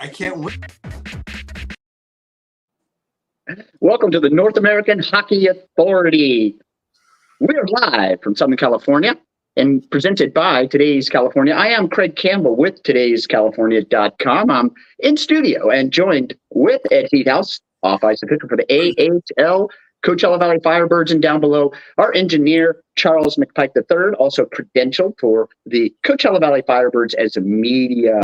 I can't wait. Welcome to the North American Hockey Authority. We're live from Southern California and presented by Today's California. I am Craig Campbell with today'scalifornia.com. I'm in studio and joined with Ed Heathouse, off-ice official for the AHL, Coachella Valley Firebirds, and down below, our engineer, Charles McPike III, also credentialed for the Coachella Valley Firebirds as a media.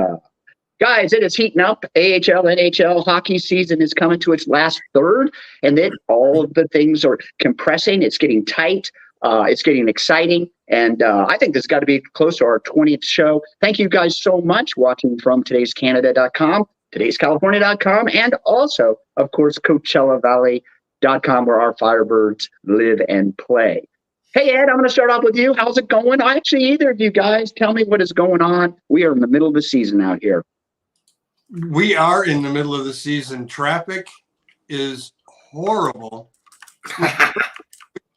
Guys, it is heating up. AHL, NHL hockey season is coming to its last third, and then all of the things are compressing. It's getting tight. It's getting exciting, and I think this has got to be close to our 20th show. Thank you guys so much watching from today'scanada.com, today'scalifornia.com, and also, of course, CoachellaValley.com, where our Firebirds live and play. Hey, Ed, I'm going to start off with you. How's it going? Actually, either of you guys, tell me what is going on. We are in the middle of the season out here. We are in the middle of the season. Traffic is horrible. It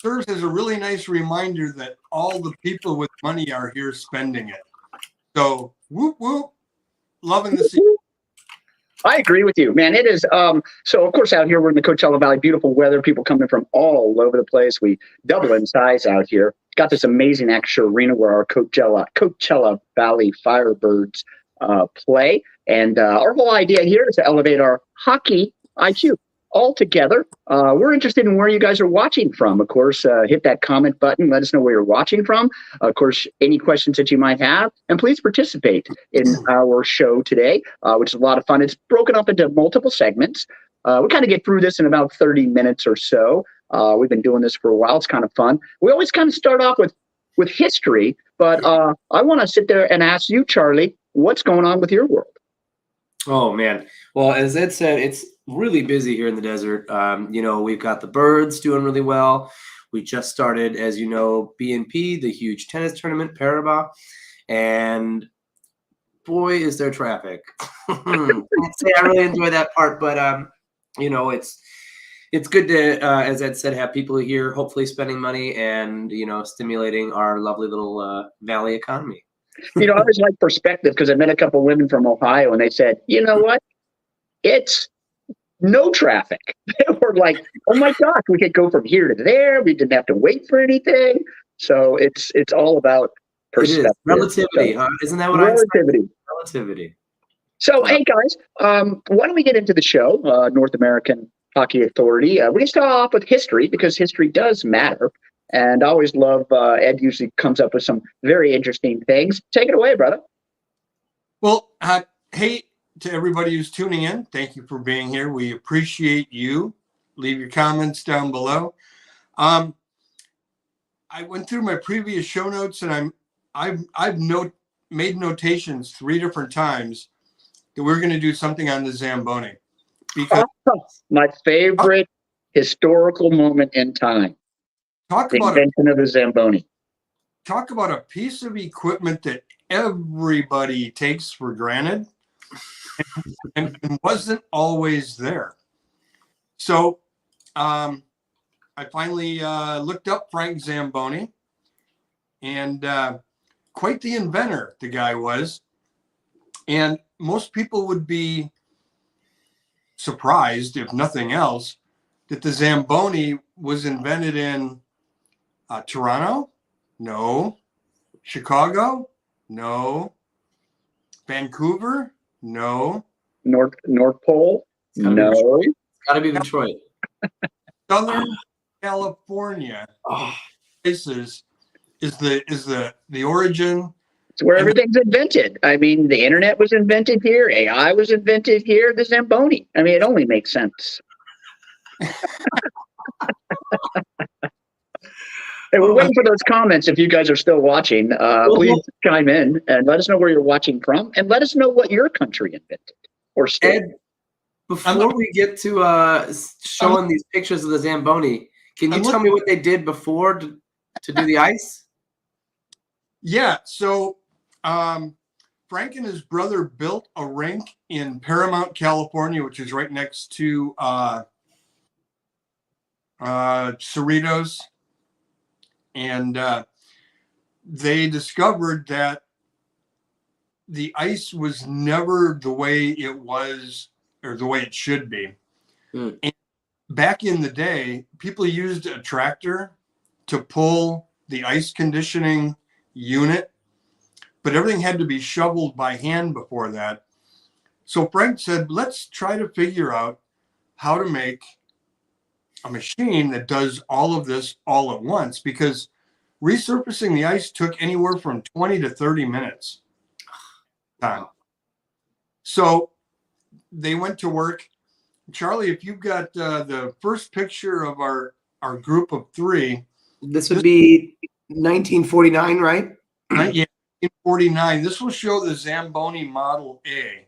serves as a really nice reminder that all the people with money are here spending it. So, whoop, whoop, loving the season. I agree with you, man. It is. So, of course, out here, we're in the Coachella Valley, beautiful weather, people coming from all over the place. We double in size out here. Got this amazing extra arena where our Coachella Valley Firebirds play. And our whole idea here is to elevate our hockey IQ all together. We're interested in where you guys are watching from. Of course, hit that comment button. Let us know where you're watching from. Of course, any questions that you might have. And please participate in our show today, which is a lot of fun. It's broken up into multiple segments. We kind of get through this in about 30 minutes or so. We've been doing this for a while. It's kind of fun. We always kind of start off with history, but I want to sit there and ask you, Charlie, what's going on with your world? Oh, man. Well, as Ed said, it's really busy here in the desert. We've got the birds doing really well. We just started, as you know, BNP, the huge tennis tournament, Paribas. And boy, is there traffic. I really enjoy that part, but, it's good to, as Ed said, have people here hopefully spending money and, stimulating our lovely little valley economy. I always like perspective because I met a couple of women from Ohio and they said, you know what? It's no traffic. They were like, oh my gosh, we could go from here to there. We didn't have to wait for anything. So it's all about perspective. It is. Relativity, huh? Isn't that what relativity. I said? Relativity. So, hey guys, why don't we get into the show, North American Hockey Authority? We can start off with history because history does matter. And I always love, Ed usually comes up with some very interesting things. Take it away, brother. Well, hey to everybody who's tuning in. Thank you for being here. We appreciate you. Leave your comments down below. I went through my previous show notes and I've made notations 3 different times that we're going to do something on the Zamboni. Because my favorite historical moment in time. The invention of the Zamboni. Talk about a piece of equipment that everybody takes for granted and wasn't always there. So I finally looked up Frank Zamboni, and quite the inventor the guy was. And most people would be surprised, if nothing else, that the Zamboni was invented in Toronto? No. Chicago? No. Vancouver? No. North Pole? No. It's gotta be Detroit. Southern California places is the origin. It's where everything's invented. I mean, the internet was invented here. AI was invented here. The Zamboni. I mean, it only makes sense. Hey, we're waiting for those comments. If you guys are still watching, please chime in and let us know where you're watching from, and let us know what your country invented or state. Ed, before we get to showing these pictures of the Zamboni, can you tell me what they did before to do the ice? Yeah, so Frank and his brother built a rink in Paramount, California, which is right next to Cerritos. And they discovered that the ice was never the way it was or the way it should be. And back in the day, people used a tractor to pull the ice conditioning unit, but everything had to be shoveled by hand before that. So Frank said, let's try to figure out how to make a machine that does all of this all at once, because resurfacing the ice took anywhere from 20 to 30 minutes time. So they went to work. Charlie, if you've got the first picture of our group of three. This would be 1949, right? Yeah, 1949. This will show the Zamboni Model A.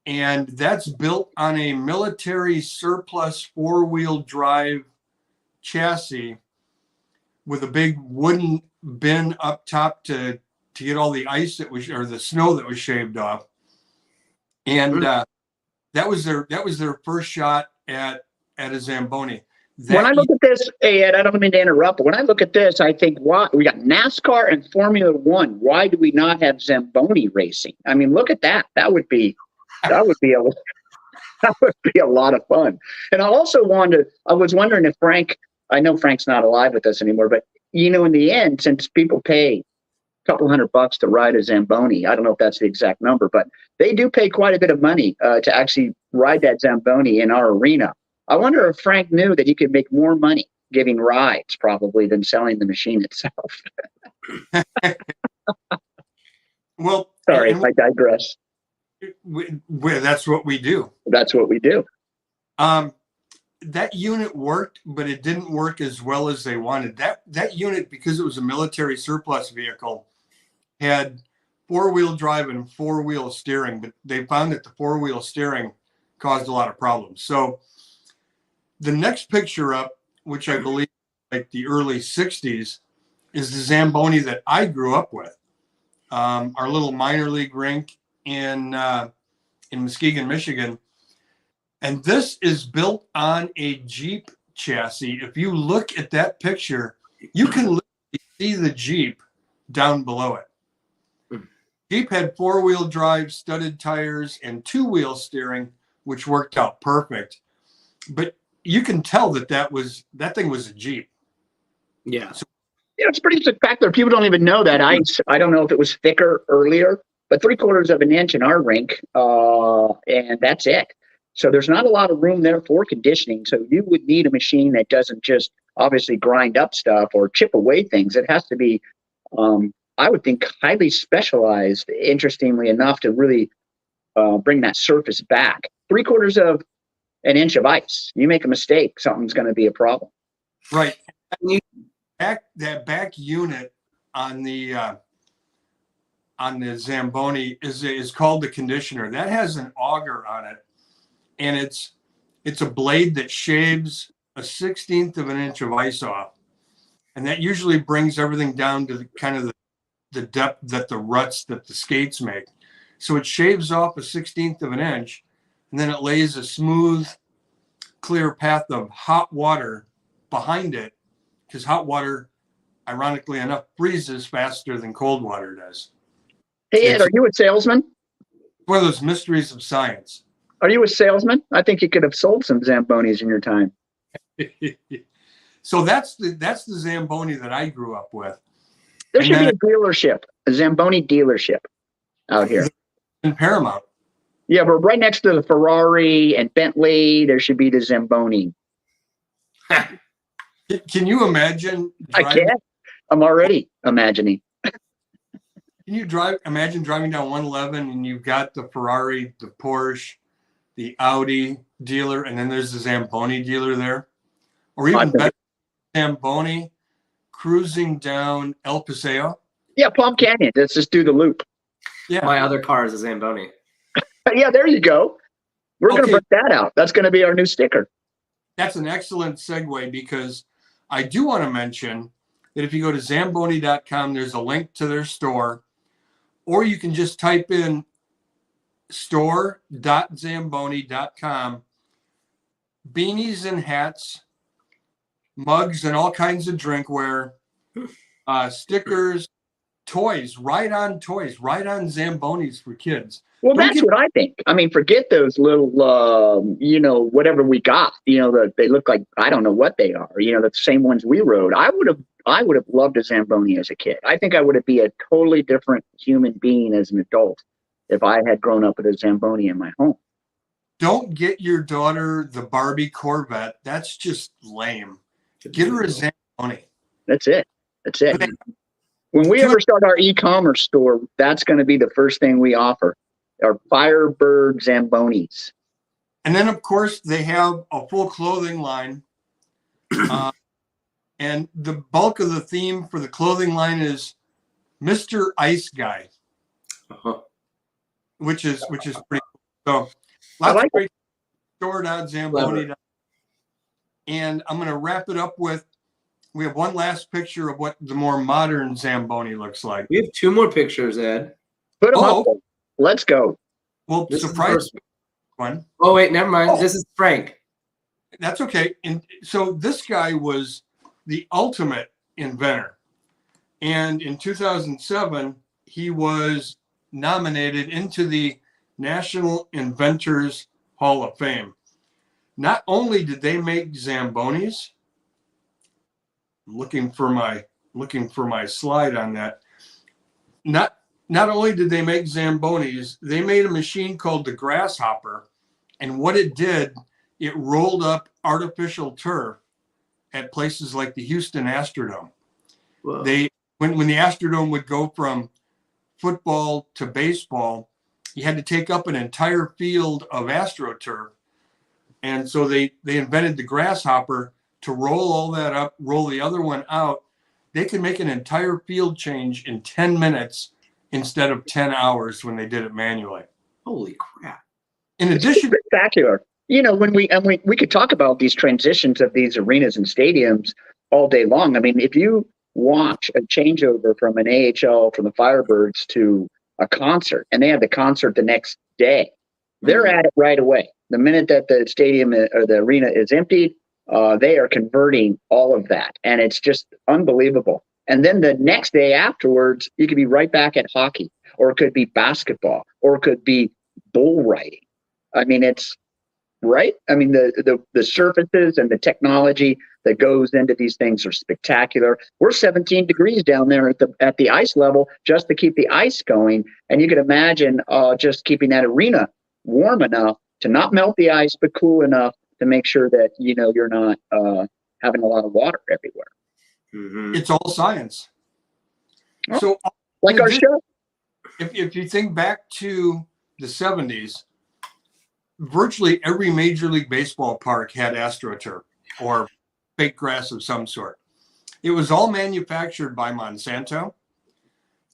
And that's built on a military surplus four-wheel drive chassis with a big wooden bin up top to get all the ice that was, or the snow that was shaved off. And that was their first shot at a Zamboni. When I look at this, hey Ed, I don't mean to interrupt, but when I look at this, I think, why we got NASCAR and Formula One. Why do we not have Zamboni racing? I mean, look at that. That would be that would be a lot of fun. And I also I was wondering if Frank, I know Frank's not alive with us anymore, but you know, in the end, since people pay a couple $100 to ride a Zamboni, I don't know if that's the exact number, but they do pay quite a bit of money to actually ride that Zamboni in our arena. I wonder if Frank knew that he could make more money giving rides probably than selling the machine itself. Well, sorry, I digress. That's what we do. That's what we do. That unit worked, but it didn't work as well as they wanted. That unit, because it was a military surplus vehicle, had four-wheel drive and four-wheel steering, but they found that the four-wheel steering caused a lot of problems. So the next picture up, which I believe like the early 60s, is the Zamboni that I grew up with. Our little minor league rink in Muskegon, Michigan. And this is built on a Jeep chassis. If you look at that picture, you can literally see the Jeep down below it. Jeep had four-wheel drive, studded tires, and two-wheel steering, which worked out perfect. But you can tell that thing was a Jeep. Yeah. So, you know, it's pretty spectacular. People don't even know that ice. I don't know if it was thicker earlier, but 3/4 of an inch in our rink, and that's it. So there's not a lot of room there for conditioning. So you would need a machine that doesn't just obviously grind up stuff or chip away things. It has to be, I would think, highly specialized, interestingly enough, to really bring that surface back. 3/4 of an inch of ice. You make a mistake, something's going to be a problem. Right. That back unit on the Zamboni is called the conditioner. That has an auger on it, and it's a blade that shaves a 1/16 of an inch of ice off, and that usually brings everything down to the depth that the ruts that the skates make. So it shaves off a 1/16 of an inch, and then it lays a smooth, clear path of hot water behind it, because hot water, ironically enough, freezes faster than cold water does. Hey, Ed, are you a salesman? One of those mysteries of science. Are you a salesman? I think you could have sold some Zambonis in your time. So that's the Zamboni that I grew up with. There should be a dealership, a Zamboni dealership out here. In Paramount. Yeah, but right next to the Ferrari and Bentley, there should be the Zamboni. Can you imagine? I can't. I'm already imagining. Can you imagine driving down 111 and you've got the Ferrari, the Porsche, the Audi dealer, and then there's the Zamboni dealer there? Or even better, Zamboni cruising down El Paseo? Yeah, Palm Canyon. Let's just do the loop. Yeah. My other car is a Zamboni. Yeah, there you go. We're going to put that out. That's going to be our new sticker. That's an excellent segue, because I do want to mention that if you go to Zamboni.com, there's a link to their store, or you can just type in store.zamboni.com, beanies and hats, mugs and all kinds of drinkware, stickers, toys, ride-on Zambonis for kids. Well, Don't that's get- what I think. I mean, forget those little, whatever we got. They look like, I don't know what they are. The same ones we rode. I would have loved a Zamboni as a kid. I think I would have been a totally different human being as an adult if I had grown up with a Zamboni in my home. Don't get your daughter the Barbie Corvette. That's just lame. Get her a Zamboni. That's it. When we ever start our e-commerce store, that's going to be the first thing we offer. Our Firebird Zambonis. And then, of course, they have a full clothing line. And the bulk of the theme for the clothing line is Mr. Ice Guy, which is pretty cool. So lots of great stored out Zamboni. And I'm going to wrap it up with, we have one last picture of what the more modern Zamboni looks like. We have 2 more pictures, Ed. Put them up. Let's go. Well, This is the surprise first one. Oh, wait, never mind. This is Frank. That's okay. And so this guy was the ultimate inventor. And in 2007, he was nominated into the National Inventors Hall of Fame. Not only did they make Zambonis, I'm looking for my slide on that. Not only did they make Zambonis, they made a machine called the Grasshopper. And what it did, it rolled up artificial turf at places like the Houston Astrodome. Whoa. When the Astrodome would go from football to baseball, you had to take up an entire field of AstroTurf. And so they invented the Grasshopper to roll all that up, roll the other one out. They could make an entire field change in 10 minutes instead of 10 hours when they did it manually. Holy crap. In addition, Spectacular. When we could talk about these transitions of these arenas and stadiums all day long. I mean, if you watch a changeover from an AHL, from the Firebirds to a concert, and they have the concert the next day, they're at it right away. The minute that the stadium or the arena is emptied, they are converting all of that. And it's just unbelievable. And then the next day afterwards, you could be right back at hockey, or it could be basketball, or it could be bull riding. I mean, it's right. I mean, the surfaces and the technology that goes into these things are spectacular. We're 17 degrees down there at the ice level just to keep the ice going. And you can imagine just keeping that arena warm enough to not melt the ice, but cool enough to make sure that, you're not having a lot of water everywhere. Mm-hmm. it's all science. Oh, So like our show. if you think back to the 70s, virtually every Major League Baseball park had AstroTurf or fake grass of some sort. It was all manufactured by Monsanto.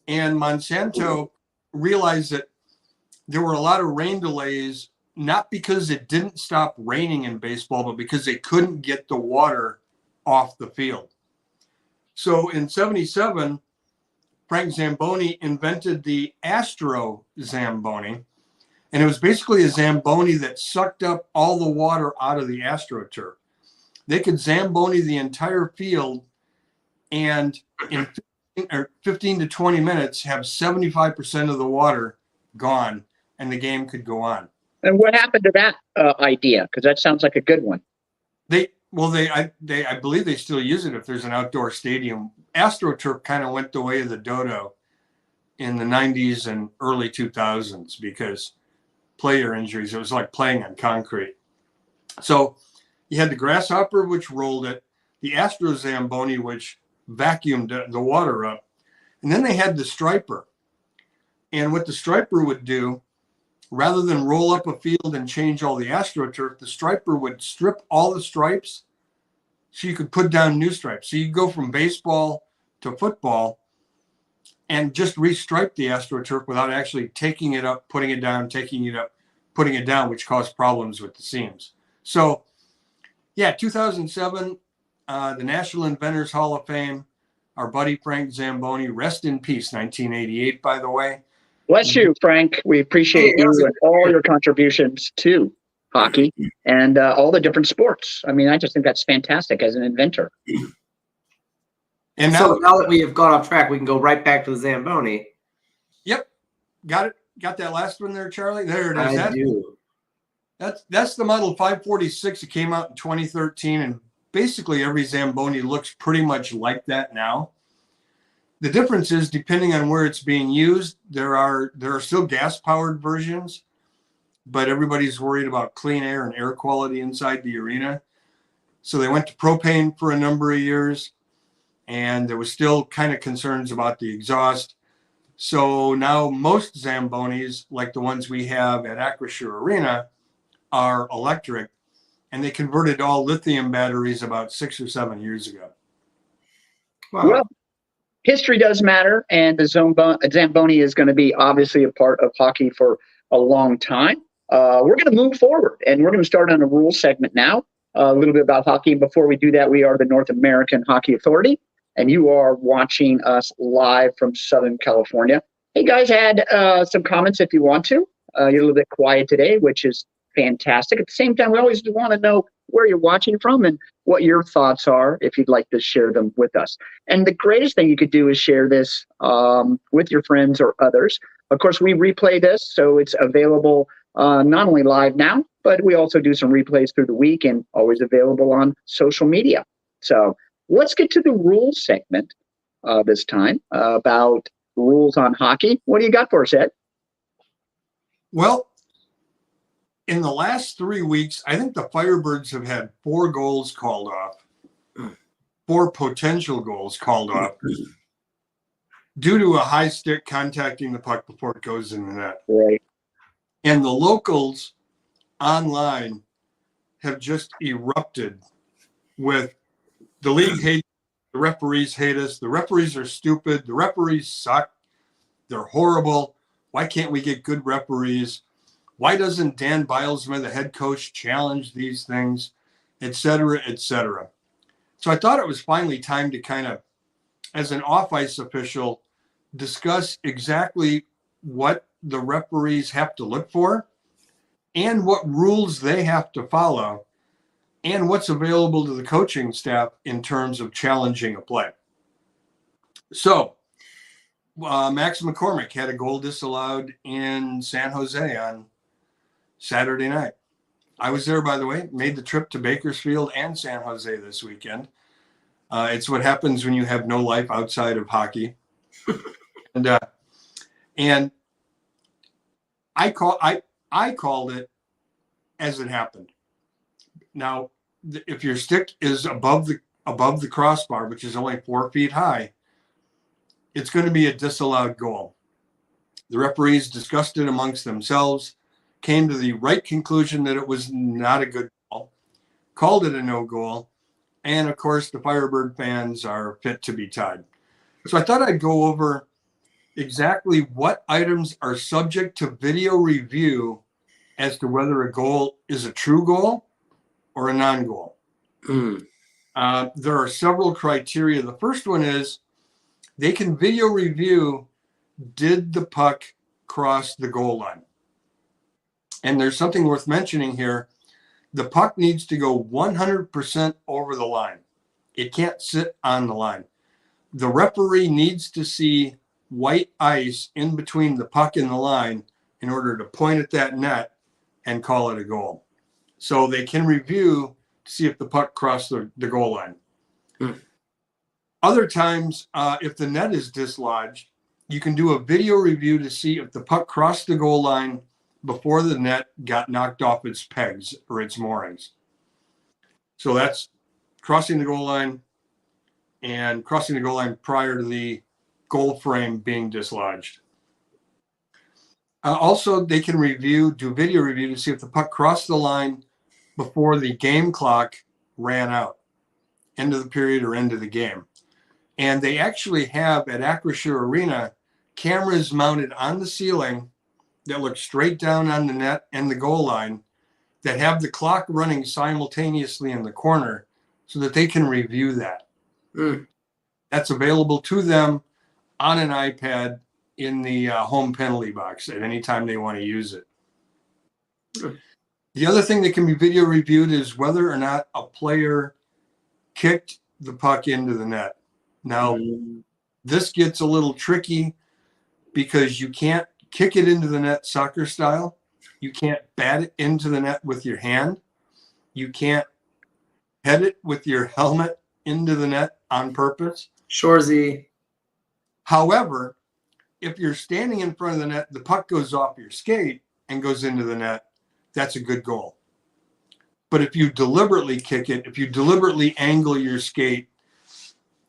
And Monsanto realized that there were a lot of rain delays, not because it didn't stop raining in baseball, but because they couldn't get the water off the field. So in 77, Frank Zamboni invented the Astro Zamboni. And it was basically a Zamboni that sucked up all the water out of the AstroTurf. They could Zamboni the entire field and in 15 to 20 minutes have 75% of the water gone and the game could go on. And what happened to that idea? Because that sounds like a good one. I believe they still use it if there's an outdoor stadium. AstroTurf kind of went the way of the dodo in the 90s and early 2000s because player injuries. It was like playing on concrete. So you had the Grasshopper, which rolled it, the Astro Zamboni, which vacuumed the water up, and then they had the Striper. And what the Striper would do, rather than roll up a field and change all the AstroTurf, the Striper would strip all the stripes so you could put down new stripes. So you go from baseball to football and just restripe the AstroTurf without actually taking it up, putting it down, taking it up, putting it down, which caused problems with the seams. So, yeah, 2007, the National Inventors Hall of Fame, our buddy Frank Zamboni, rest in peace, 1988, by the way. Bless you, Frank. We appreciate you and all your contributions to hockey and all the different sports. I mean, I just think that's fantastic as an inventor. And so now that we have gone off track, we can go right back to the Zamboni. Yep. Got it. Got that last one there, Charlie? There it is. I do. That's the model 546. It came out in 2013, and basically every Zamboni looks pretty much like that now. The difference is, depending on where it's being used, there are still gas-powered versions, but everybody's worried about clean air and air quality inside the arena. So they went to propane for a number of years, and there was still kind of concerns about the exhaust. So now most Zambonis, like the ones we have at Acrisure Arena, are electric, and they converted all lithium batteries about 6 or 7 years ago. Wow. Well, history does matter, and the Zamboni is going to be obviously a part of hockey for a long time. We're going to move forward, and we're going to start on a rules segment now, a little bit about hockey. Before we do that, we are the North American Hockey Authority, and you are watching us live from Southern California. Hey, guys, add some comments if you want to. You're a little bit quiet today, which is fantastic. At the same time, we always want to know where you're watching from and what your thoughts are if you'd like to share them with us. And the greatest thing you could do is share this with your friends or others. Of course, we replay this, so it's available not only live now, but we also do some replays through the week and always available on social media. So let's get to the rules segment this time about rules on hockey. What do you got for us, Ed? Well, in the last 3 weeks, I think the Firebirds have had 4 goals called off, 4 potential goals called off due to a high stick contacting the puck before it goes in the net. Right. And the locals online have just erupted with the league hates, the referees hate us, the referees are stupid, the referees suck, they're horrible. Why can't we get good referees? Why doesn't Dan Bilesma, the head coach, challenge these things, et cetera, et cetera? So I thought it was finally time to kind of, as an off-ice official, discuss exactly what the referees have to look for and what rules they have to follow and what's available to the coaching staff in terms of challenging a play. So Max McCormick had a goal disallowed in San Jose on Saturday night. I was there, by the way, made the trip to Bakersfield and San Jose this weekend. It's what happens when you have no life outside of hockey. And I called it as it happened. Now, if your stick is above the crossbar, which is only 4 feet high, it's going to be a disallowed goal. The referees discussed it amongst themselves, came to the right conclusion that it was not a good goal, called it a no goal, and of course the Firebird fans are fit to be tied. So I thought I'd go over exactly what items are subject to video review as to whether a goal is a true goal or a non-goal. There are several criteria. The first one is they can video review, did the puck cross the goal line? And there's something worth mentioning here. The puck needs to go 100% over the line. It can't sit on the line. The referee needs to see white ice in between the puck and the line in order to point at that net and call it a goal. So they can review to see if the puck crossed the goal line. Other times, if the net is dislodged, you can do a video review to see if the puck crossed the goal line before the net got knocked off its pegs or its moorings. So that's crossing the goal line and crossing the goal line prior to the goal frame being dislodged. Also, they can do video review to see if the puck crossed the line before the game clock ran out, end of the period or end of the game. And they actually have at Acrisure Arena cameras mounted on the ceiling that look straight down on the net and the goal line that have the clock running simultaneously in the corner so that they can review that. That's available to them on an iPad in the home penalty box at any time they want to use it. The other thing that can be video reviewed is whether or not a player kicked the puck into the net. Now, this gets a little tricky because you can't kick it into the net soccer style. You can't bat it into the net with your hand. You can't head it with your helmet into the net on purpose. Shorzy. However, if you're standing in front of the net, the puck goes off your skate and goes into the net. That's a good goal. But if you deliberately kick it, if you deliberately angle your skate,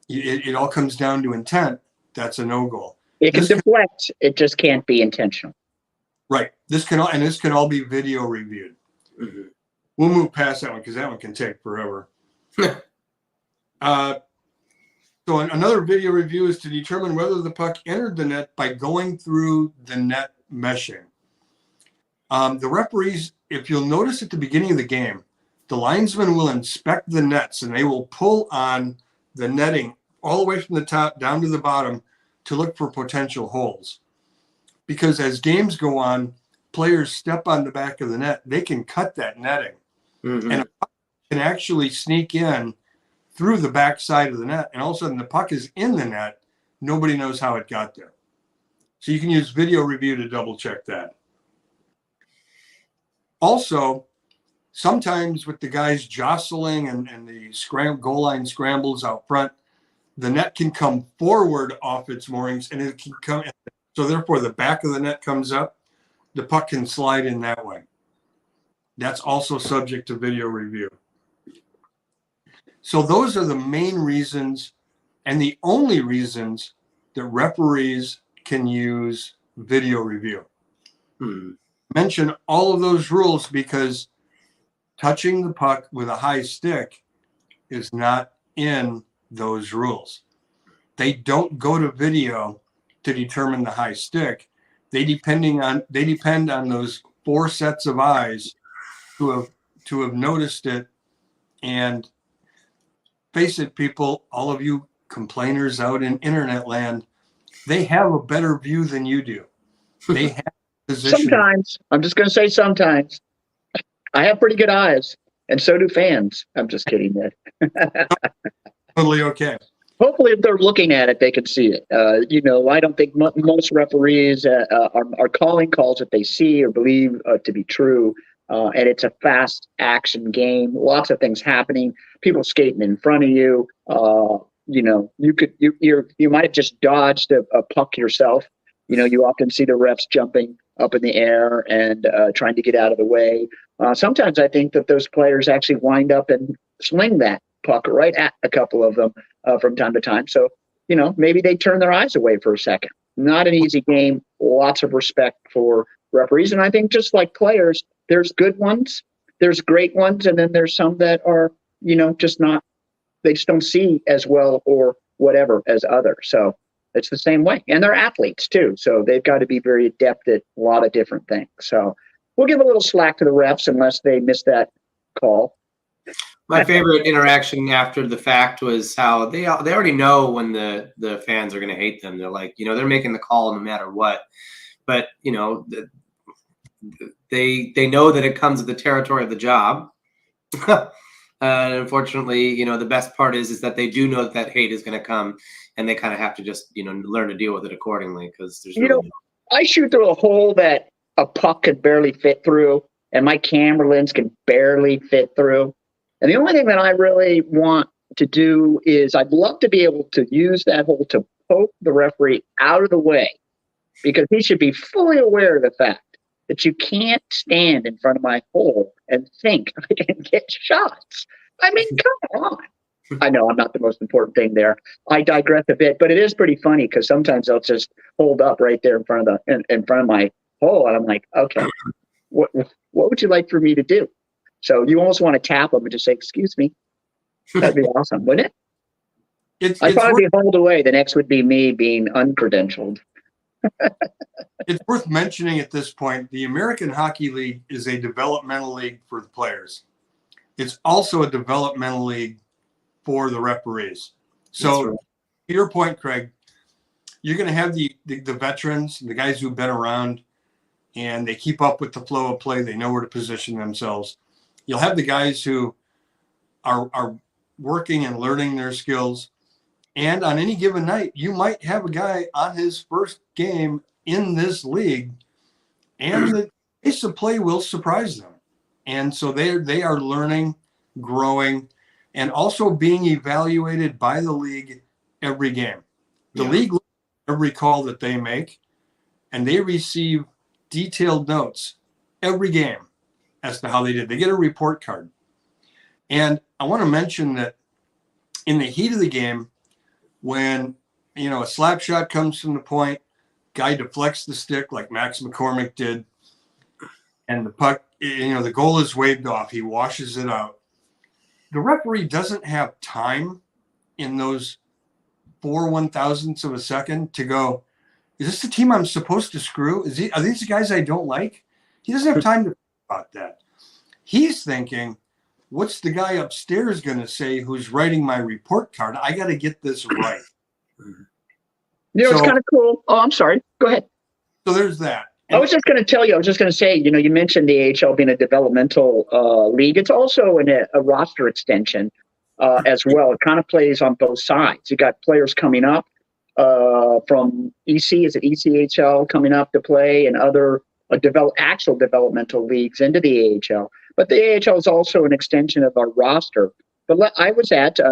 it all comes down to intent. That's a no goal. It can deflect. It just can't be intentional. Right. This can all be video reviewed. Mm-hmm. We'll move past that one because that one can take forever. So another video review is to determine whether the puck entered the net by going through the net meshing. The referees, if you'll notice at the beginning of the game, the linesmen will inspect the nets and they will pull on the netting all the way from the top down to the bottom to look for potential holes. Because as games go on, players step on the back of the net, they can cut that netting. Mm-hmm. And a puck can actually sneak in through the back side of the net, and all of a sudden the puck is in the net. Nobody knows how it got there. So you can use video review to double check that. Also, sometimes with the guys jostling and the goal line scrambles out front, the net can come forward off its moorings, and it can come. So therefore, the back of the net comes up. The puck can slide in that way. That's also subject to video review. So those are the main reasons and the only reasons that referees can use video review. Mention all of those rules because touching the puck with a high stick is not in those rules. They don't go to video to determine the high stick. They depend on those 4 sets of eyes to have noticed it. And face it, people, all of you complainers out in internet land, they have a better view than you do. They have position. Sometimes, I'm just going to say sometimes. I have pretty good eyes, and so do fans. I'm just kidding, Ned. Totally okay. Hopefully, if they're looking at it, they can see it. I don't think most referees are calling calls that they see or believe to be true. And it's a fast action game. Lots of things happening. People skating in front of you. You might have just dodged a puck yourself. You often see the refs jumping up in the air and trying to get out of the way. Sometimes I think that those players actually wind up and sling that puck right at a couple of them from time to time. So, maybe they turn their eyes away for a second. Not an easy game. Lots of respect for referees. And I think just like players, there's good ones, there's great ones, and then there's some that are, they just don't see as well or whatever as others. So it's the same way. And they're athletes too. So they've got to be very adept at a lot of different things. So we'll give a little slack to the refs unless they miss that call. My favorite interaction after the fact was how they already know when the fans are going to hate them. They're like, they're making the call no matter what. But, they know that it comes with the territory of the job. And unfortunately, the best part is that they do know that hate is going to come, and they kind of have to just, learn to deal with it accordingly because there's really I shoot through a hole that a puck could barely fit through, and my camera lens can barely fit through. And the only thing that I really want to do is I'd love to be able to use that hole to poke the referee out of the way, because he should be fully aware of the fact that you can't stand in front of my hole and think I can get shots. I mean, come on. I know I'm not the most important thing there. I digress a bit, but it is pretty funny because sometimes I'll just hold up right there in front of my hole, and I'm like, okay, what would you like for me to do? So you almost want to tap them and just say, excuse me. That'd be awesome, wouldn't it? I'd probably be hauled away. The next would be me being uncredentialed. It's worth mentioning at this point, the American Hockey League is a developmental league for the players. It's also a developmental league for the referees. So right. To your point, Craig, you're going to have the veterans, the guys who've been around, and they keep up with the flow of play. They know where to position themselves. You'll have the guys who are working and learning their skills. And on any given night, you might have a guy on his first game in this league, and the pace of play will surprise them. And so they are learning, growing, and also being evaluated by the league every game. The league looks at every call that they make, and they receive detailed notes every game as to how they did. They get a report card. And I want to mention that in the heat of the game, when, a slap shot comes from the point, guy deflects the stick like Max McCormick did, and the puck, the goal is waved off. He washes it out. The referee doesn't have time in those 4/1000ths of a second to go, is this the team I'm supposed to screw? Are these the guys I don't like? He doesn't have time to think about that. He's thinking, what's the guy upstairs going to say who's writing my report card? I got to get this right. It's kind of cool. Oh, I'm sorry. Go ahead. So there's that. I was just going to tell you, I was just going to say, you mentioned the AHL being a developmental league. It's also a roster extension as well. It kind of plays on both sides. You got players coming up from ECHL coming up to play, and other actual developmental leagues into the AHL. But the AHL is also an extension of our roster. But I was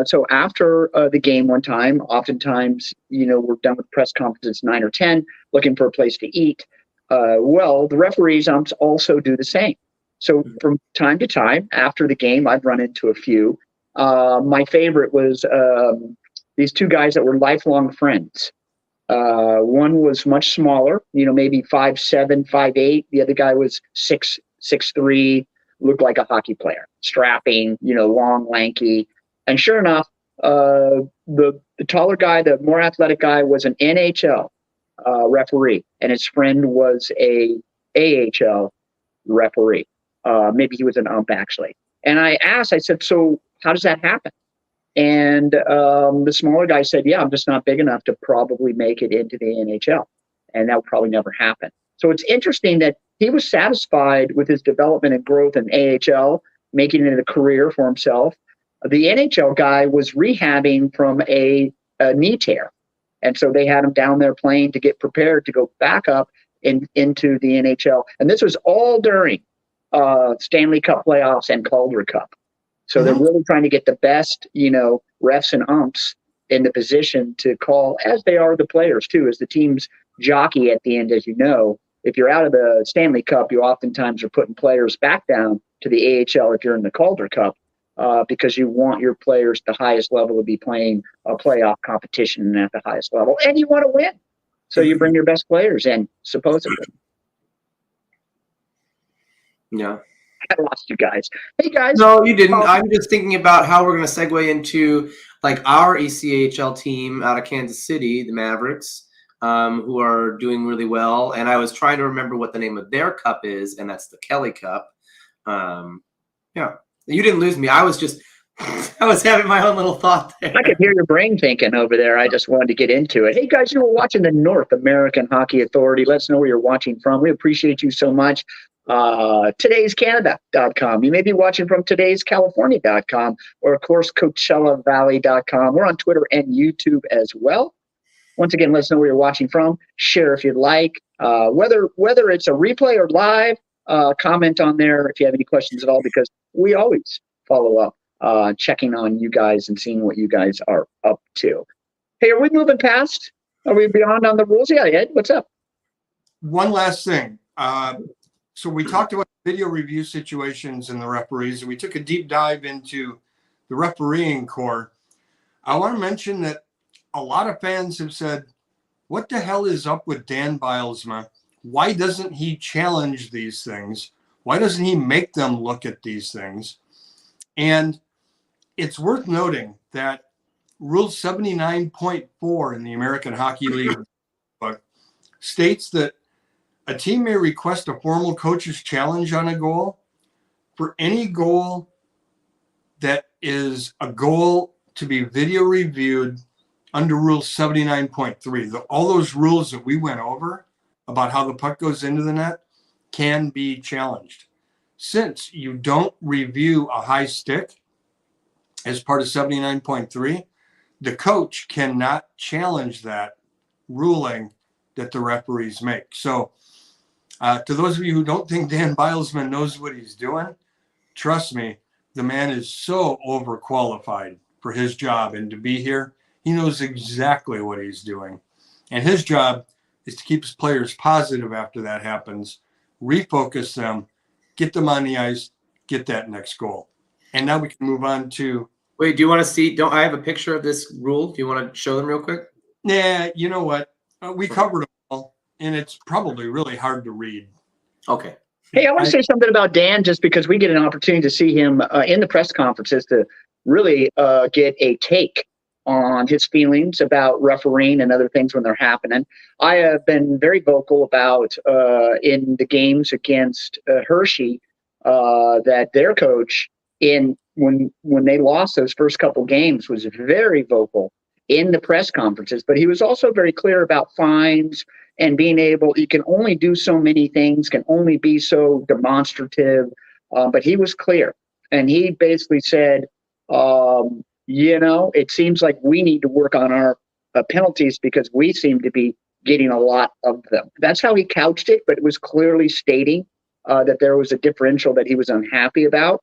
so after the game one time, oftentimes, we're done with press conferences 9 or 10, looking for a place to eat. The referees also do the same. So from time to time after the game, I've run into a few. My favorite was these two guys that were lifelong friends. One was much smaller, maybe 5'7", 5'8". The other guy was 6'3", looked like a hockey player, strapping, long, lanky. And sure enough, the taller guy, the more athletic guy, was an NHL referee, and his friend was a AHL referee. Maybe he was an ump, actually. And I said, so how does that happen? And the smaller guy said, yeah, I'm just not big enough to probably make it into the NHL. And that would probably never happen. So it's interesting that he was satisfied with his development and growth in AHL, making it a career for himself. The NHL guy was rehabbing from a knee tear. And so they had him down there playing to get prepared to go back up into the NHL. And this was all during Stanley Cup playoffs and Calder Cup. So they're really trying to get the best, refs and umps in the position to call, as they are the players too, as the team's jockey at the end, as you know. If you're out of the Stanley Cup, you oftentimes are putting players back down to the AHL if you're in the Calder Cup, because you want your players at the highest level to be playing a playoff competition at the highest level, and you want to win. So you bring your best players in, supposedly. Yeah. I lost you guys. Hey, guys. No, you didn't. I'm just thinking about how we're going to segue into our ECHL team out of Kansas City, the Mavericks, who are doing really well. And I was trying to remember what the name of their cup is, and that's the Kelly Cup. Yeah. You didn't lose me. I was having my own little thought there. I could hear your brain thinking over there. I just wanted to get into it. Hey, guys, you were watching the North American Hockey Authority. Let us know where you're watching from. We appreciate you so much. Todayscanada.com. You may be watching from todayscalifornia.com, or, of course, CoachellaValley.com. We're on Twitter and YouTube as well. Once again, let us know where you're watching from. Share if you'd like. Whether it's a replay or live, comment on there if you have any questions at all, because we always follow up, checking on you guys and seeing what you guys are up to. Hey, are we moving past? Are we beyond on the rules? Yeah, Ed, what's up? One last thing. So we talked about video review situations and the referees, and we took a deep dive into the refereeing core. I want to mention that a lot of fans have said, what the hell is up with Dan Bylsma? Why doesn't he challenge these things? Why doesn't he make them look at these things? And it's worth noting that Rule 79.4 in the American Hockey League book states that a team may request a formal coach's challenge on a goal for any goal that is a goal to be video reviewed under Rule 79.3. All those rules that we went over about how the puck goes into the net can be challenged. Since you don't review a high stick as part of 79.3, the coach cannot challenge that ruling that the referees make. So to those of you who don't think Dan Bilesman knows what he's doing, trust me, the man is so overqualified for his job and to be here. He knows exactly what he's doing. And his job is to keep his players positive after that happens, refocus them, get them on the ice, get that next goal. And now we can move on to. Wait, do you want to see? Don't I have a picture of this rule? Do you want to show them real quick? Yeah, you know what? We covered it all, and it's probably really hard to read. Okay. Hey, I want to say something about Dan, just because we get an opportunity to see him in the press conferences to really get a take on his feelings about refereeing and other things when they're happening. I have been very vocal about in the games against Hershey that their coach when they lost those first couple games was very vocal in the press conferences, but he was also very clear about fines and being able, you can only do so many things, can only be so demonstrative. But he was clear. And he basically said, it seems like we need to work on our penalties because we seem to be getting a lot of them. That's how he couched it, but it was clearly stating that there was a differential that he was unhappy about.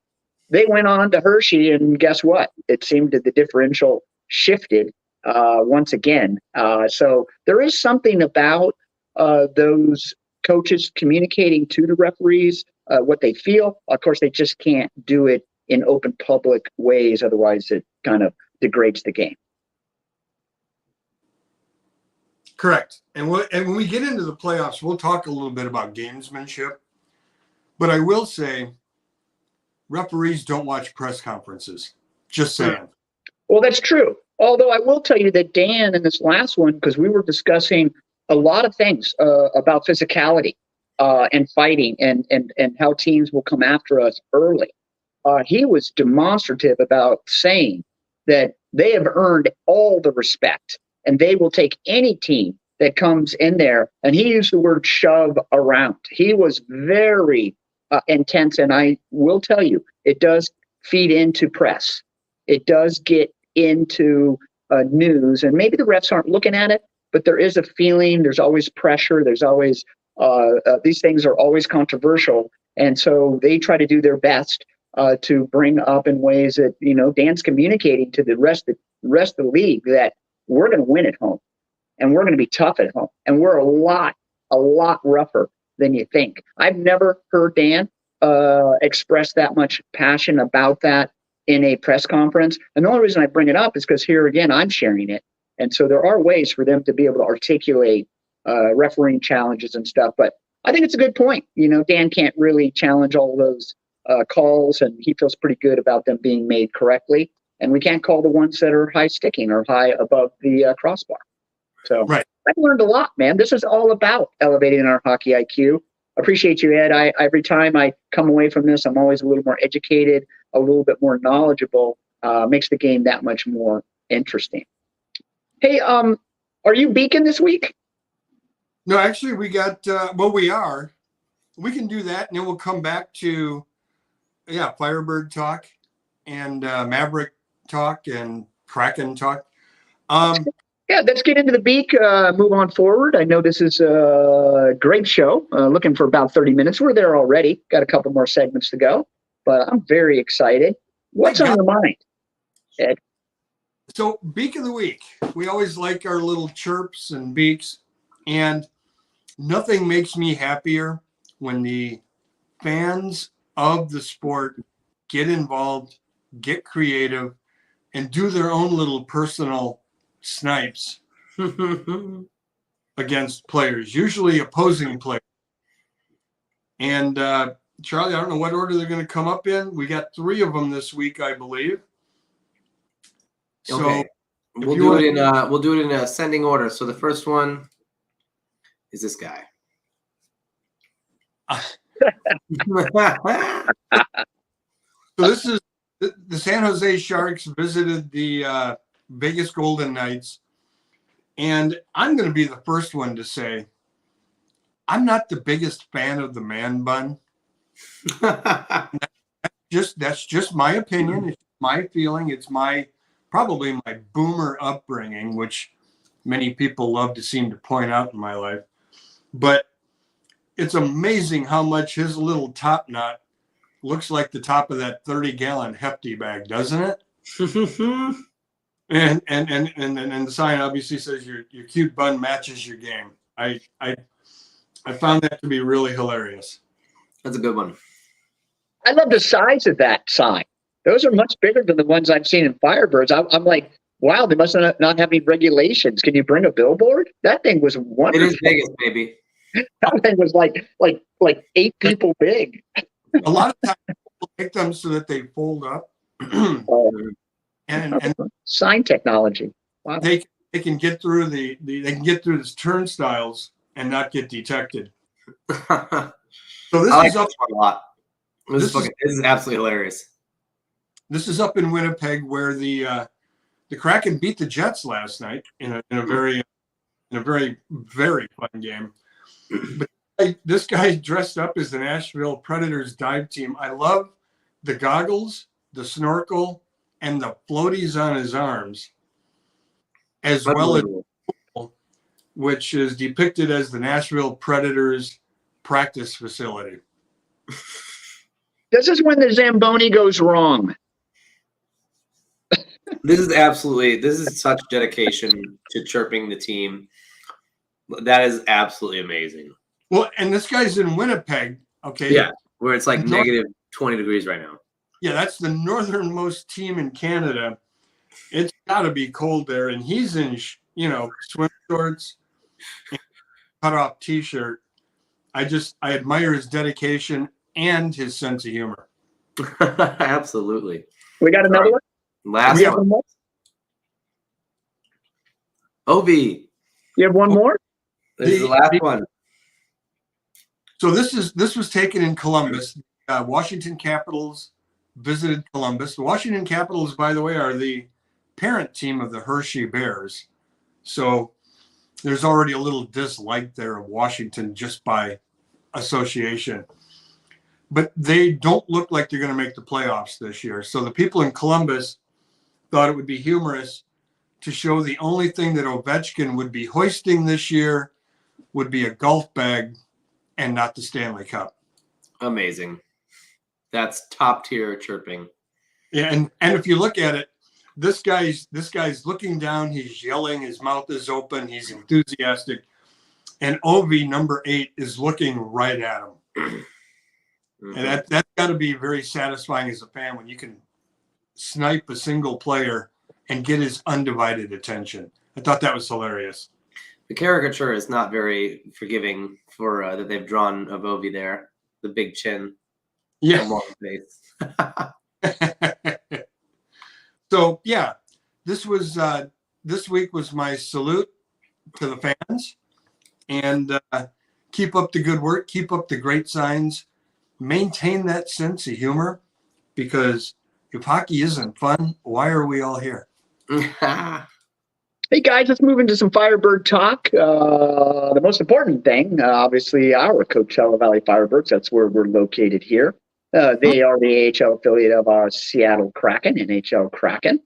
They went on to Hershey, and guess what? It seemed that the differential shifted once again. So there is something about those coaches communicating to the referees what they feel. Of course, they just can't do it in open public ways. Otherwise, it kind of degrades the game. Correct. And when we get into the playoffs, we'll talk a little bit about gamesmanship. But I will say, referees don't watch press conferences. Just saying. Well, that's true. Although I will tell you that Dan, in this last one, because we were discussing a lot of things about physicality and fighting and how teams will come after us early. He was demonstrative about saying that they have earned all the respect and they will take any team that comes in there. And he used the word shove around. He was very intense. And I will tell you, it does feed into press. It does get into news. And maybe the refs aren't looking at it, but there is a feeling. There's always pressure. There's always these things are always controversial. And so they try to do their best to bring up in ways that, Dan's communicating to the rest of the league that we're going to win at home and we're going to be tough at home. And we're a lot rougher than you think. I've never heard Dan express that much passion about that in a press conference. And the only reason I bring it up is because here again, I'm sharing it. And so there are ways for them to be able to articulate refereeing challenges and stuff. But I think it's a good point. Dan can't really challenge all those calls, and he feels pretty good about them being made correctly. And we can't call the ones that are high sticking or high above the crossbar. So right. I've learned a lot, man. This is all about elevating our hockey IQ. Appreciate you, Ed. Every time I come away from this, I'm always a little more educated, a little bit more knowledgeable. Makes the game that much more interesting. Hey, are you Beacon this week? No, actually, we got. We are. We can do that, and then we'll come back to, Firebird talk, and Maverick talk, and Kraken talk. Let's get into the Beak, move on forward. I know this is a great show. Looking for about 30 minutes. We're there already. Got a couple more segments to go, but I'm very excited. What's on your mind, Ed? So, Beak of the Week. We always like our little chirps and beaks, and nothing makes me happier when the fans of the sport get involved, get creative, and do their own little personal snipes against players, usually opposing players. And Charlie, I don't know what order they're going to come up in. We got 3 of them this week, I believe. So okay. We'll do it in ascending order. So the first one is this guy. So this is the San Jose Sharks visited the Vegas Golden Knights, and I'm going to be the first one to say I'm not the biggest fan of the man bun. That's just my opinion. It's my feeling. It's my probably my boomer upbringing, which many people love to seem to point out in my life. But it's amazing how much his little top knot looks like the top of that 30-gallon Hefty bag, doesn't it? And the sign obviously says your cute bun matches your game. I found that to be really hilarious. That's a good one. I love the size of that sign. Those are much bigger than the ones I've seen in Firebirds. I'm like, wow, they must not have any regulations. Can you bring a billboard? That thing was wonderful. It is Vegas, baby. That thing was like 8 people big. A lot of times people make them so that they fold up. and Sign technology. Wow. they can get through they can get through the turnstiles and not get detected. So this I like is up this one a lot. This is absolutely hilarious. This is up in Winnipeg, where the Kraken beat the Jets last night in a very very fun game. But this guy dressed up as the Nashville Predators dive team. I love the goggles, the snorkel, and the floaties on his arms, as well as which is depicted as the Nashville Predators practice facility. This is when the Zamboni goes wrong. This is such dedication to chirping the team. That is absolutely amazing. Well, and this guy's in Winnipeg, okay? Yeah, where it's like negative 20 degrees right now. Yeah, that's the northernmost team in Canada. It's got to be cold there, and he's in, swim shorts, and cut-off T-shirt. I admire his dedication and his sense of humor. Absolutely. We got another one? Last one. More? Ovi. You have one more? This is the last one. So this was taken in Columbus. Washington Capitals visited Columbus. The Washington Capitals, by the way, are the parent team of the Hershey Bears. So there's already a little dislike there of Washington just by association. But they don't look like they're going to make the playoffs this year. So the people in Columbus thought it would be humorous to show the only thing that Ovechkin would be hoisting this year would be a golf bag and not the Stanley Cup. Amazing. That's top tier chirping. Yeah, and if you look at it, this guy's looking down, he's yelling, his mouth is open, he's enthusiastic. And Ovi, number 8, is looking right at him. Mm-hmm. And that's got to be very satisfying as a fan when you can snipe a single player and get his undivided attention. I thought that was hilarious. The caricature is not very forgiving for that they've drawn of Ovi there. The big chin. Yeah. Face. So yeah, this week was my salute to the fans, and keep up the good work, keep up the great signs, maintain that sense of humor, because if hockey isn't fun, why are we all here? Hey guys, let's move into some Firebird talk. The most important thing, obviously, our Coachella Valley Firebirds. That's where we're located here. They are the AHL affiliate of our Seattle Kraken, NHL Kraken,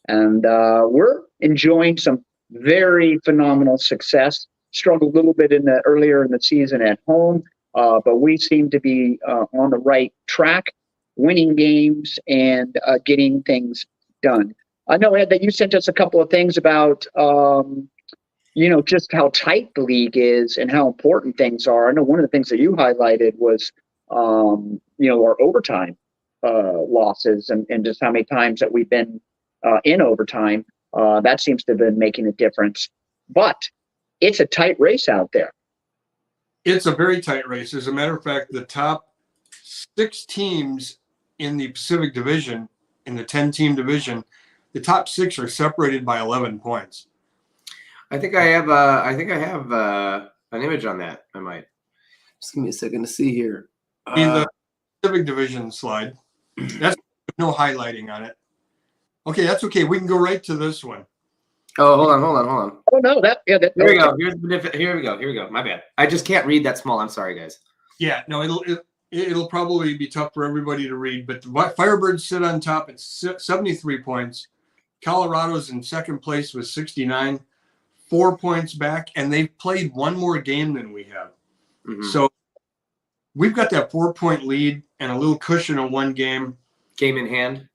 and we're enjoying some very phenomenal success. Struggled a little bit earlier in the season at home, but we seem to be on the right track, winning games and getting things done. I know, Ed, that you sent us a couple of things about, just how tight the league is and how important things are. I know one of the things that you highlighted was, our overtime losses and just how many times that we've been in overtime. That seems to have been making a difference. But it's a tight race out there. It's a very tight race. As a matter of fact, the top 6 teams in the Pacific Division, in the 10-team division, the top 6 are separated by 11 points. I think I have an image on that. I might. Just give me a second to see here. The Pacific Division slide. That's no highlighting on it. Okay, that's okay. We can go right to this one. Oh, hold on. Oh no, here we go. Here we go. My bad. I just can't read that small. I'm sorry, guys. Yeah, no, it'll probably be tough for everybody to read, but the Firebirds sit on top at 73 points, Colorado's in second place with 69, 4 points back, and they've played one more game than we have. Mhm. So we've got that 4-point lead and a little cushion of one game Game in hand.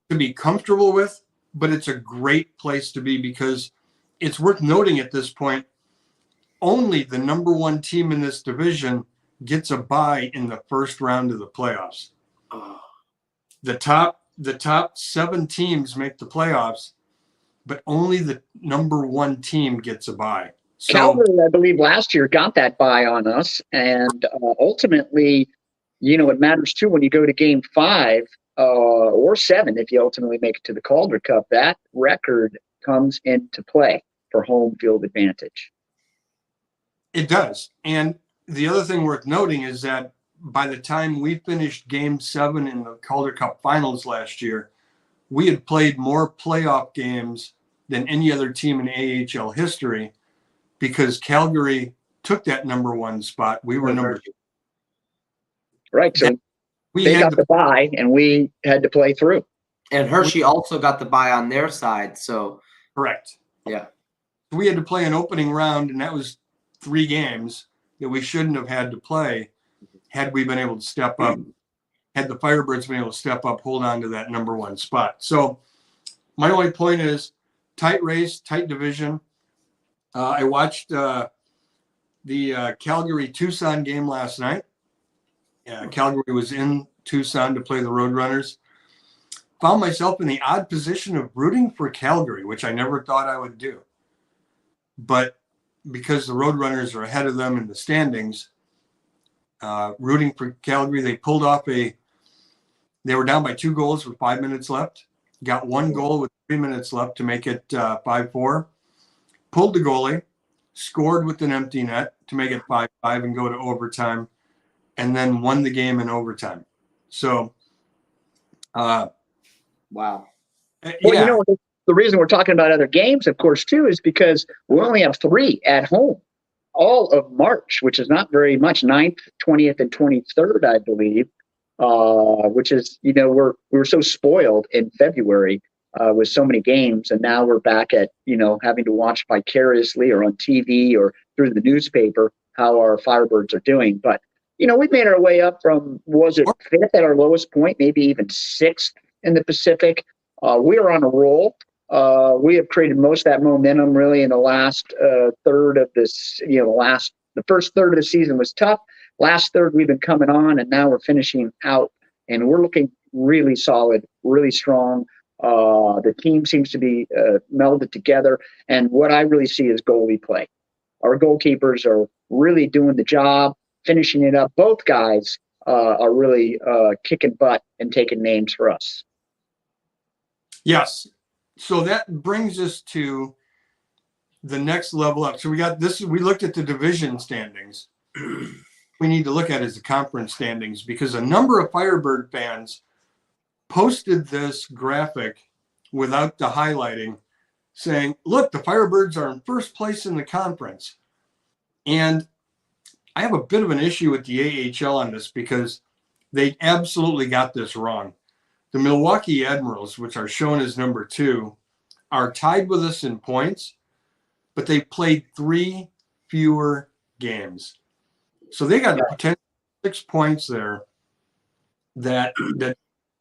to be comfortable with, but it's a great place to be because it's worth noting at this point, only the number one team in this division gets a bye in the first round of the playoffs. Oh. The top 7 teams make the playoffs, but only the number one team gets a bye. So, Calgary, I believe, last year got that bye on us, and ultimately, it matters too when you go to Game 5 or 7. If you ultimately make it to the Calder Cup, that record comes into play for home field advantage. it does. And the other thing worth noting is that by the time we finished Game 7 in the Calder Cup Finals last year, we had played more playoff games than any other team in AHL history because Calgary took that number one spot. We were number 2. Right. So We they had got to, the bye, and we had to play through. And Hershey also got the bye on their side. So, correct. yeah. We had to play an opening round, and that was 3 games that we shouldn't have had to play had we been able to step up, had the Firebirds been able to step up, hold on to that number one spot. So my only point is tight race, tight division. I watched the Calgary-Tucson game last night. Calgary was in Tucson to play the Roadrunners. Found myself in the odd position of rooting for Calgary, which I never thought I would do. But because the Roadrunners are ahead of them in the standings, rooting for Calgary, they pulled off they were down by 2 goals with 5 minutes left, got 1 goal with 3 minutes left to make it 5-4, pulled the goalie, scored with an empty net to make it 5-5 and go to overtime, and then won the game in overtime. So, Wow. Well, yeah. the reason we're talking about other games, of course, too, is because we only have 3 at home all of March, which is not very much, 9th, 20th, and 23rd, I believe, which is, we were so spoiled in February with so many games, and now we're back at, having to watch vicariously or on TV or through the newspaper how our Firebirds are doing. But, we've made our way up from, was it 5th at our lowest point, maybe even 6th in the Pacific. We are on a roll. We have created most of that momentum really in the last third of this, the first third of the season was tough. Last third, we've been coming on, and now we're finishing out, and we're looking really solid, really strong. The team seems to be melded together, and what I really see is goalie play. Our goalkeepers are really doing the job, finishing it up. Both guys are really kicking butt and taking names for us. Yes. So that brings us to the next level up. So we got this. We looked at the division standings. We need to look at is the conference standings because a number of Firebird fans posted this graphic without the highlighting saying, look, the Firebirds are in first place in the conference. And I have a bit of an issue with the AHL on this because they absolutely got this wrong. The Milwaukee Admirals, which are shown as number 2, are tied with us in points, but they played 3 fewer games. So they got a potential 6 points there that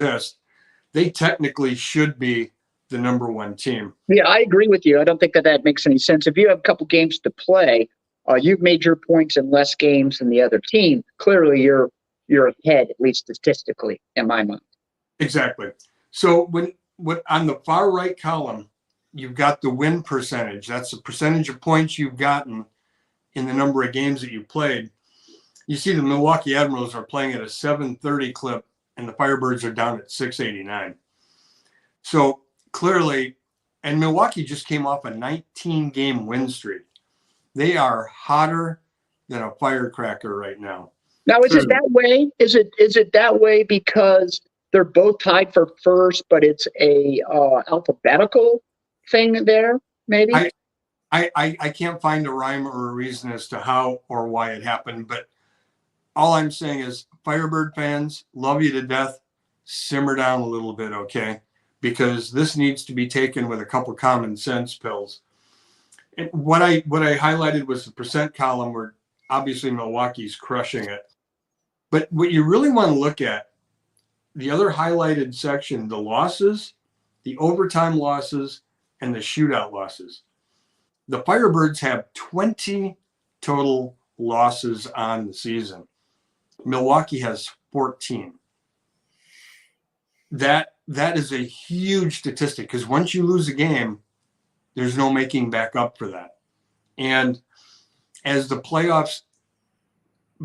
exist. They technically should be the number 1 team. Yeah, I agree with you. I don't think that makes any sense. If you have a couple games to play, you've made your points in less games than the other team. Clearly, you're ahead, at least statistically, in my mind. Exactly. So what on the far right column, you've got the win percentage. That's the percentage of points you've gotten in the number of games that you played. You see the Milwaukee Admirals are playing at a 730 clip, and the Firebirds are down at 689. So clearly, and Milwaukee just came off a 19-game win streak. They are hotter than a firecracker right now. Now, is it that way? Is it that way because they're both tied for first, but it's a alphabetical thing there? Maybe. I can't find a rhyme or a reason as to how or why it happened, but all I'm saying is Firebird fans, love you to death. Simmer down a little bit, okay? because this needs to be taken with a couple common sense pills. And what I highlighted was the percent column where obviously Milwaukee's crushing it. But what you really want to look at, the other highlighted section, the losses, the overtime losses, and the shootout losses. The Firebirds have 20 total losses on the season. Milwaukee has 14. That is a huge statistic, because once you lose a game, there's no making back up for that. And as the playoffs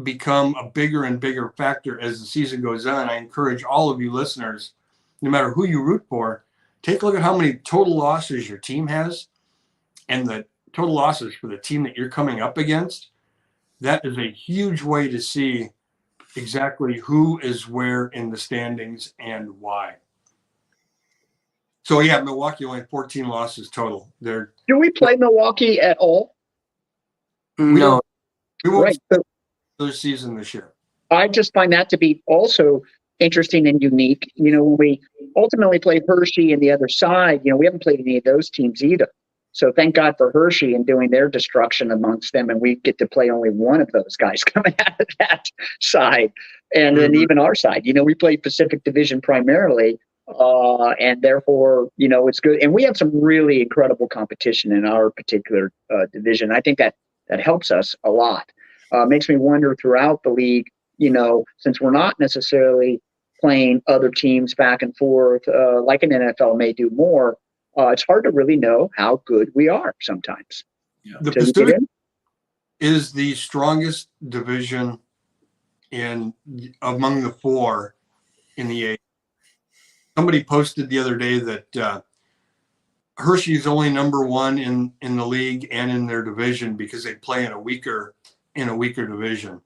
become a bigger and bigger factor as the season goes on, I encourage all of you listeners, no matter who you root for, take a look at how many total losses your team has and the total losses for the team that you're coming up against. That is a huge way to see exactly who is where in the standings and why. So yeah, Milwaukee only 14 losses total. Do we play Milwaukee at all? No. We won't Right. start their season this year. I just find that to be also interesting and unique. When we ultimately played Hershey and the other side, we haven't played any of those teams either. So thank God for Hershey and doing their destruction amongst them, and we get to play only one of those guys coming out of that side. And then even our side, we play Pacific Division primarily, and therefore, it's good. And we have some really incredible competition in our particular division. I think that helps us a lot. Makes me wonder throughout the league, since we're not necessarily playing other teams back and forth, like an NFL may do more, it's hard to really know how good we are sometimes. Yeah. The Pacific is the strongest division among the four in the A. Somebody posted the other day that Hershey's only number one in the league and in their division because they play in a weaker division.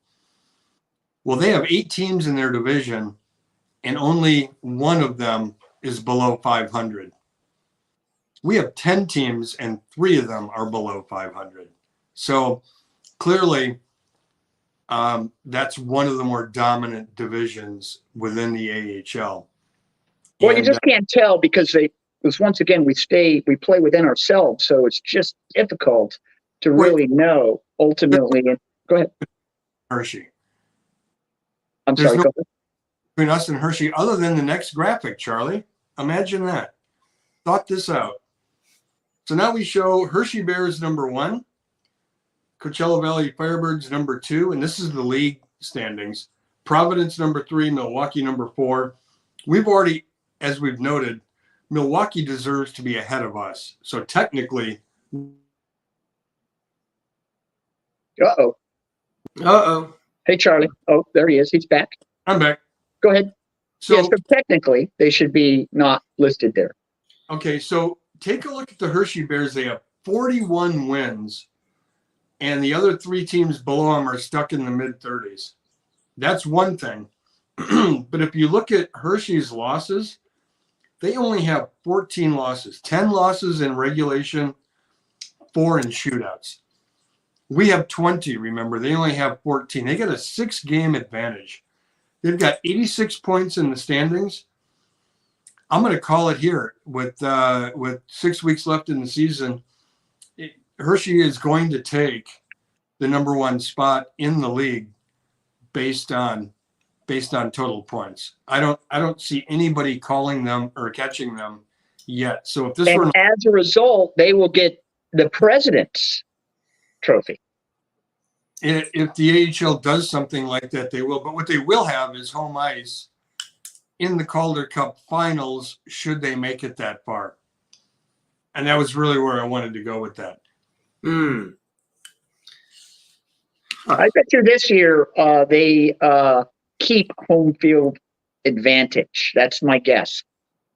Well, they have 8 teams in their division, and only one of them is below 500. We have 10 teams, and 3 of them are below 500. So clearly, that's one of the more dominant divisions within the AHL. Well, you just can't tell because once again, we play within ourselves, so it's just difficult to really know ultimately. And go ahead. Hershey. I'm There's sorry. no Go ahead. between us and Hershey other than the next graphic, Charlie. Imagine that. Thought this out. So now we show Hershey Bears number 1, Coachella Valley Firebirds number 2, and this is the league standings. Providence number 3, Milwaukee number 4. We've already, as we've noted, Milwaukee deserves to be ahead of us. So technically, Uh-oh. Hey, Charlie. Oh, there he is. He's back. I'm back. Go ahead. So, So technically, they should be not listed there. okay, so take a look at the Hershey Bears. They have 41 wins, and the other 3 teams below them are stuck in the mid-30s. That's one thing. But if you look at Hershey's losses, they only have 14 losses, 10 losses in regulation, 4 in shootouts. We have 20, remember. They only have 14. They got a 6-game advantage. They've got 86 points in the standings. I'm going to call it here with 6 weeks left in the season. Hershey is going to take the number 1 spot in the league based on total points. I don't see anybody calling them or catching them yet. So if this were as a result, they will get the President's Trophy. If the AHL does something like that, they will. But what they will have is home ice in the Calder Cup finals, should they make it that far. And that was really where I wanted to go with that. I bet you this year they keep home field advantage. That's my guess.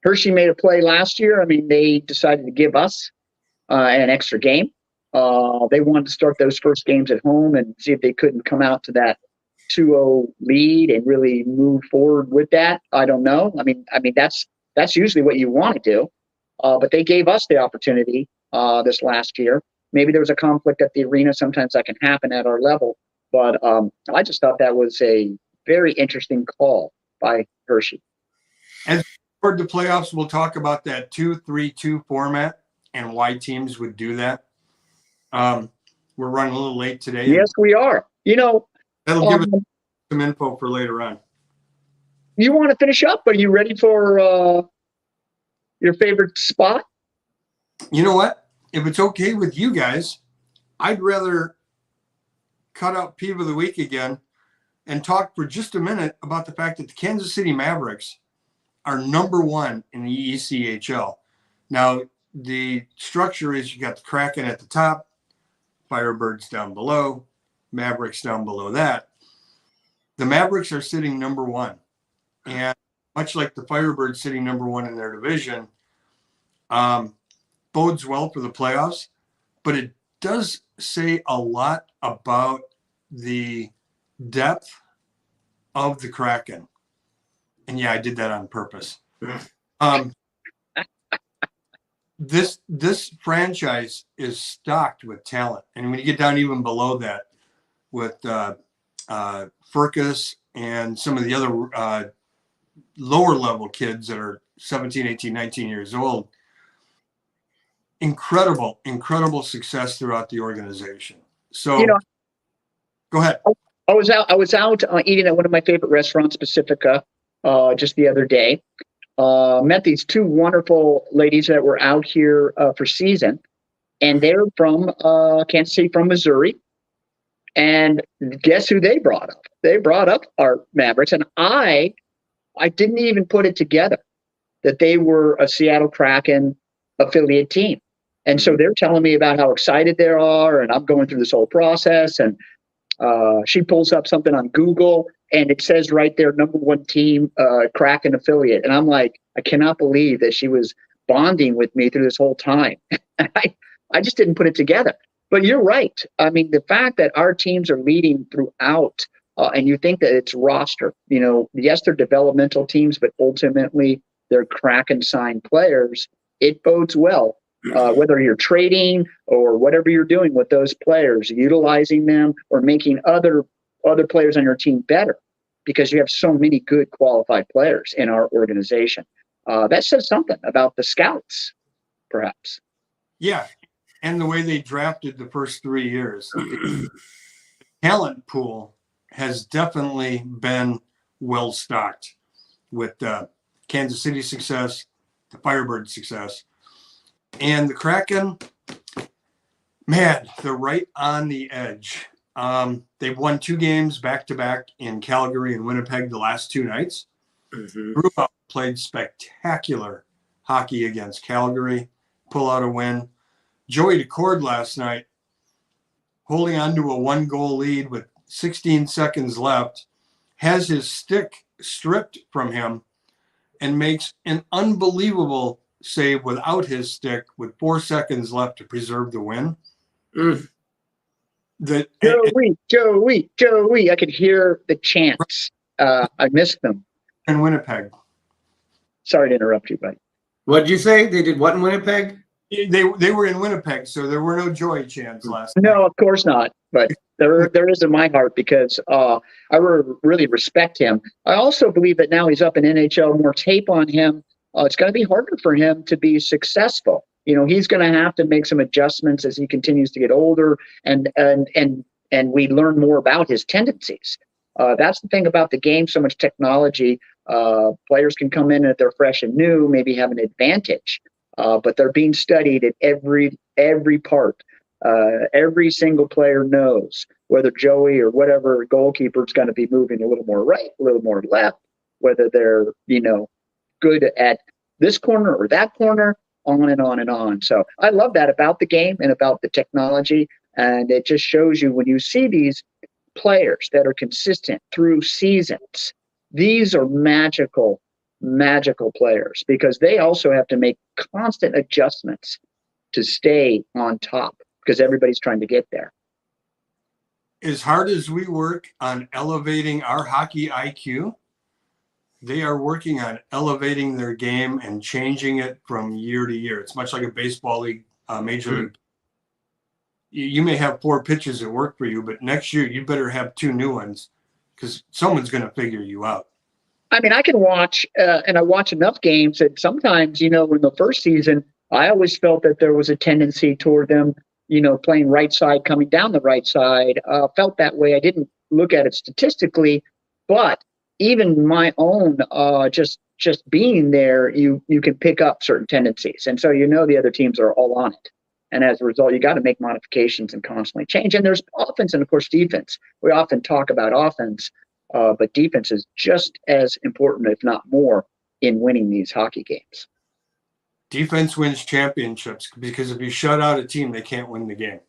Hershey made a play last year. I mean, they decided to give us an extra game. They wanted to start those first games at home and see if they couldn't come out to that 2-0 lead and really move forward with that. I don't know. I mean that's usually what you want to do. But they gave us the opportunity this last year. Maybe there was a conflict at the arena. Sometimes that can happen at our level. But I just thought that was a very interesting call by Hershey. Toward the playoffs, we'll talk about that 2-3-2 format and why teams would do that. We're running a little late today. Yes, we are. That'll give us some info for later on. You want to finish up? Are you ready for your favorite spot? You know what? If it's okay with you guys, I'd rather cut out Peeve of the Week again and talk for just a minute about the fact that the Kansas City Mavericks are #1 in the ECHL. Now, the structure is you got the Kraken at the top, Firebirds down below, Mavericks down below that. The Mavericks are sitting #1. And much like the Firebirds sitting #1 in their division, bodes well for the playoffs, but it does say a lot about the depth of the Kraken. And yeah, I did that on purpose. This franchise is stocked with talent. And when you get down even below that with Furcus and some of the other lower level kids that are 17, 18, 19 years old, incredible success throughout the organization. So go ahead. I was out eating at one of my favorite restaurants, Pacifica, just the other day. Met these two wonderful ladies that were out here for season, and they're from Kansas City, from Missouri. And guess who they brought up? They brought up our Mavericks, and I didn't even put it together that they were a Seattle Kraken affiliate team. And so they're telling me about how excited they are, and I'm going through this whole process. And she pulls up something on Google, and it says right there, #1 team, Kraken affiliate. And I'm like, I cannot believe that she was bonding with me through this whole time. I just didn't put it together. But you're right. I mean, the fact that our teams are leading throughout, and you think that it's roster, yes, they're developmental teams, but ultimately they're Kraken signed players. It bodes well. Whether you're trading or whatever you're doing with those players, utilizing them or making other players on your team better, because you have so many good qualified players in our organization. That says something about the scouts, perhaps. Yeah. And the way they drafted the first 3 years. The talent pool has definitely been well stocked with Kansas City success, the Firebird success. And the Kraken, man, they're right on the edge. They've won 2 games back-to-back in Calgary and Winnipeg the last 2 nights. Grew up, played spectacular hockey against Calgary, pull out a win. Joey Decord last night, holding on to a 1-goal lead with 16 seconds left, has his stick stripped from him and makes an unbelievable save without his stick with 4 seconds left to preserve the win. Joey. I could hear the chants. I missed them. In Winnipeg. Sorry to interrupt you, buddy. What did you say? They did what in Winnipeg? They were in Winnipeg, so there were no Joey chants last night. No, of course not. But there is in my heart, because I really respect him. I also believe that now he's up in NHL, more tape on him. It's going to be harder for him to be successful. He's going to have to make some adjustments as he continues to get older, and we learn more about his tendencies. That's the thing about the game. So much technology. Players can come in if they're fresh and new, maybe have an advantage. But they're being studied at every part. Every single player knows whether Joey or whatever goalkeeper is going to be moving a little more right, a little more left, whether they're, good at this corner or that corner, on and on and on. So I love that about the game and about the technology. And it just shows you, when you see these players that are consistent through seasons, these are magical players, because they also have to make constant adjustments to stay on top, because everybody's trying to get there. As hard as we work on elevating our hockey IQ, they are working on elevating their game and changing it from year to year. It's much like a baseball league, major league. You may have 4 pitches that work for you, but next year you better have 2 new ones, because someone's going to figure you out. I mean, I can watch, and I watch enough games that sometimes, in the first season, I always felt that there was a tendency toward them, playing right side, coming down the right side. Felt that way. I didn't look at it statistically, but even my own, just being there, you can pick up certain tendencies, and so the other teams are all on it. And as a result, you got to make modifications and constantly change. And there's offense and, of course, defense. We often talk about offense, but defense is just as important, if not more, in winning these hockey games. Defense wins championships because if you shut out a team, they can't win the game.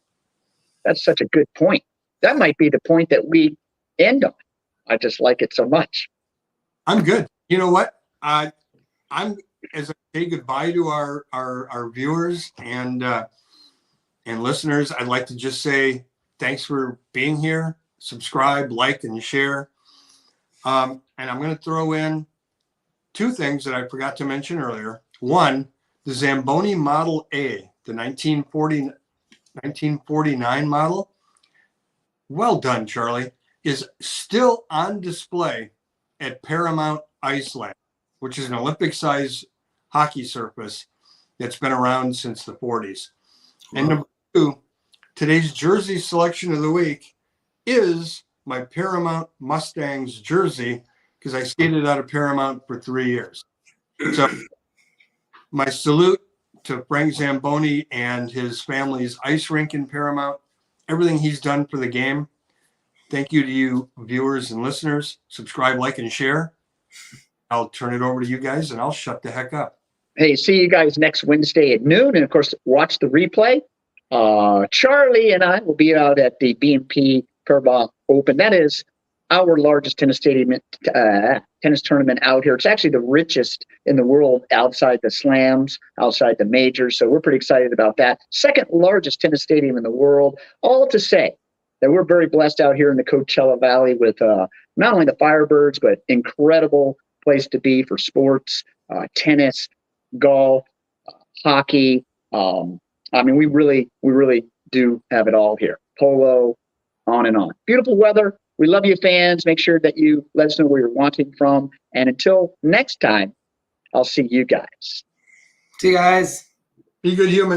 That's such a good point. That might be the point that we end on. I just like it so much. I'm good. You know what? I'm as I say goodbye to our viewers and listeners, I'd like to just say thanks for being here. Subscribe, like, and share. And I'm going to throw in two things that I forgot to mention earlier. One, the Zamboni Model A, the 1949 model. Well done, Charlie. Is still on display at Paramount Iceland, which is an Olympic-size hockey surface that's been around since the 40s. Wow. And number two, today's jersey selection of the week is my Paramount Mustangs jersey because I skated out of Paramount for 3 years. So my salute to Frank Zamboni and his family's ice rink in Paramount, everything he's done for the game. Thank you to you viewers and listeners. Subscribe, like, and share. I'll turn it over to you guys and I'll shut the heck up. Hey, see you guys next Wednesday at noon. And of course, watch the replay. Charlie and I will be out at the BNP Paribas Open. That is our largest tennis tournament out here. It's actually the richest in the world outside the slams, outside the majors. So we're pretty excited about that. Second largest tennis stadium in the world. All to say that we're very blessed out here in the Coachella Valley with not only the Firebirds, but incredible place to be for sports, tennis, golf, hockey. I mean, we really do have it all here. Polo, on and on. Beautiful weather. We love you, fans. Make sure that you let us know where you're watching from. And until next time, I'll see you guys. See you guys. Be good human.